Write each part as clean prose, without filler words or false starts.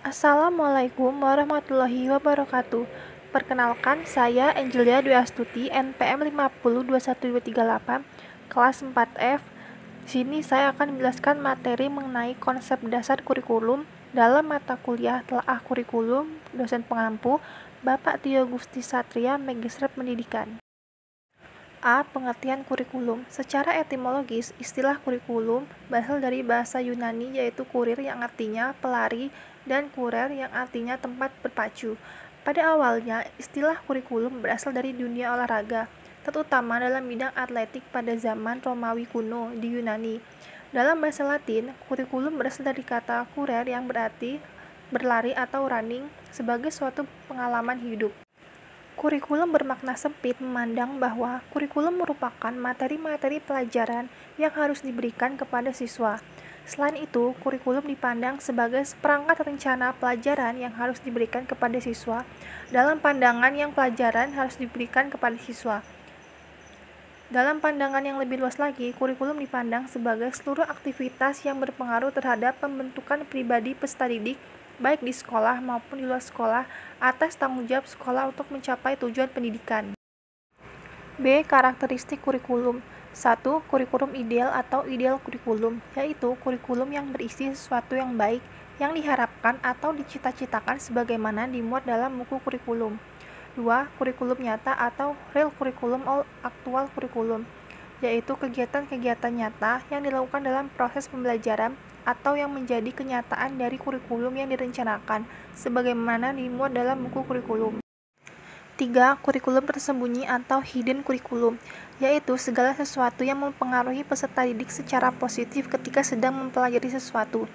Assalamualaikum warahmatullahi wabarakatuh. Perkenalkan, saya Angelia Dwi Astuti, NPM 5021238, kelas 4F. Di sini saya akan menjelaskan materi mengenai konsep dasar kurikulum dalam mata kuliah Telaah Kurikulum, dosen pengampu, Bapak Tio Gusti Satria, Magister Pendidikan. A. Pengertian kurikulum. Secara etimologis, istilah kurikulum berasal dari bahasa Yunani yaitu kurir yang artinya pelari dan kurer yang artinya tempat berpacu. Pada awalnya, istilah kurikulum berasal dari dunia olahraga, terutama dalam bidang atletik pada zaman Romawi kuno di Yunani. Dalam bahasa Latin, kurikulum berasal dari kata kurer yang berarti berlari atau running sebagai suatu pengalaman hidup. Kurikulum bermakna sempit memandang bahwa kurikulum merupakan materi-materi pelajaran yang harus diberikan kepada siswa. Selain itu, kurikulum dipandang sebagai seperangkat rencana pelajaran yang harus diberikan kepada siswa. Dalam pandangan yang pelajaran harus diberikan kepada siswa. Dalam pandangan yang lebih luas lagi, kurikulum dipandang sebagai seluruh aktivitas yang berpengaruh terhadap pembentukan pribadi peserta didik, baik di sekolah maupun di luar sekolah, atas tanggung jawab sekolah untuk mencapai tujuan pendidikan. B. Karakteristik kurikulum. 1. Kurikulum ideal atau ideal kurikulum, yaitu kurikulum yang berisi sesuatu yang baik, yang diharapkan atau dicita-citakan sebagaimana dimuat dalam buku kurikulum. 2. Kurikulum nyata atau real kurikulum atau aktual kurikulum, yaitu kegiatan-kegiatan nyata yang dilakukan dalam proses pembelajaran atau yang menjadi kenyataan dari kurikulum yang direncanakan, sebagaimana dimuat dalam buku kurikulum. 3. Kurikulum tersembunyi atau hidden kurikulum, yaitu segala sesuatu yang mempengaruhi peserta didik secara positif ketika sedang mempelajari sesuatu.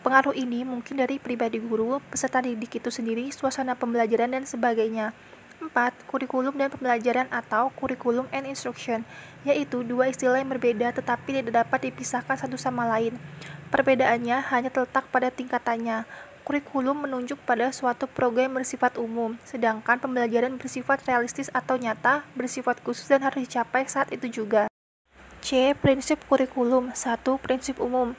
Pengaruh ini mungkin dari pribadi guru, peserta didik itu sendiri, suasana pembelajaran, dan sebagainya. 4. Kurikulum dan pembelajaran atau kurikulum and instruction, yaitu dua istilah yang berbeda tetapi tidak dapat dipisahkan satu sama lain. Perbedaannya hanya terletak pada tingkatannya. Kurikulum menunjuk pada suatu program bersifat umum, sedangkan pembelajaran bersifat realistis atau nyata, bersifat khusus dan harus dicapai saat itu juga. C. Prinsip kurikulum. 1. Prinsip umum.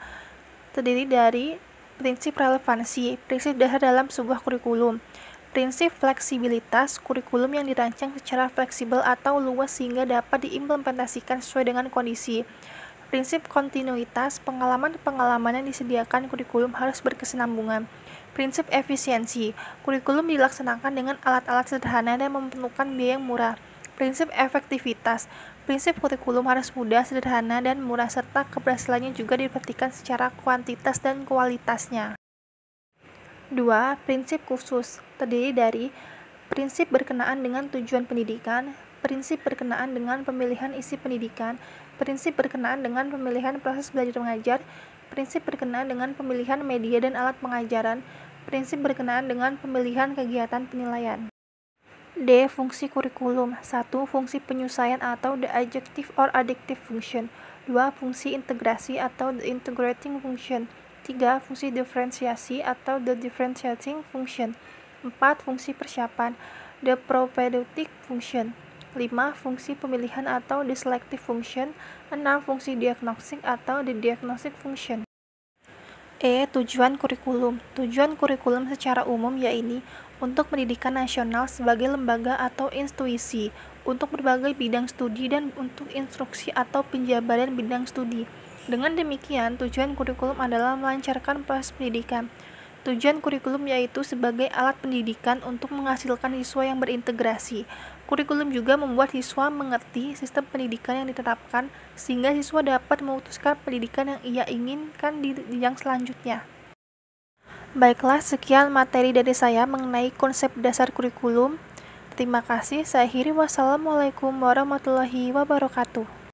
Terdiri dari prinsip relevansi, prinsip dasar dalam sebuah kurikulum. Prinsip fleksibilitas, kurikulum yang dirancang secara fleksibel atau luas sehingga dapat diimplementasikan sesuai dengan kondisi. Prinsip kontinuitas, pengalaman-pengalaman yang disediakan kurikulum harus berkesinambungan. Prinsip efisiensi, kurikulum dilaksanakan dengan alat-alat sederhana dan memerlukan biaya yang murah. Prinsip efektivitas, prinsip kurikulum harus mudah, sederhana, dan murah, serta keberhasilannya juga diperhatikan secara kuantitas dan kualitasnya. 2. Prinsip khusus, terdiri dari prinsip berkenaan dengan tujuan pendidikan, prinsip berkenaan dengan pemilihan isi pendidikan, prinsip berkenaan dengan pemilihan proses belajar mengajar, prinsip berkenaan dengan pemilihan media dan alat pengajaran, prinsip berkenaan dengan pemilihan kegiatan penilaian. D. Fungsi kurikulum. 1. Fungsi penyusuaian atau the adjective or addictive function. 2. Fungsi integrasi atau the integrating function. 3. Fungsi diferensiasi atau the differentiating function. 4. Fungsi persiapan, the propedeutic function. 5. Fungsi pemilihan atau the selective function. 6. Fungsi diagnostik atau the diagnostic function. E. Tujuan kurikulum. Tujuan kurikulum secara umum yaitu untuk pendidikan nasional sebagai lembaga atau institusi, untuk berbagai bidang studi dan untuk instruksi atau penjabaran bidang studi. Dengan demikian, tujuan kurikulum adalah melancarkan proses pendidikan. Tujuan kurikulum yaitu sebagai alat pendidikan untuk menghasilkan siswa yang berintegrasi. Kurikulum juga membuat siswa mengerti sistem pendidikan yang diterapkan, sehingga siswa dapat memutuskan pendidikan yang ia inginkan di jenjang selanjutnya. Baiklah, sekian materi dari saya mengenai konsep dasar kurikulum. Terima kasih. Saya akhiri. Wassalamualaikum warahmatullahi wabarakatuh.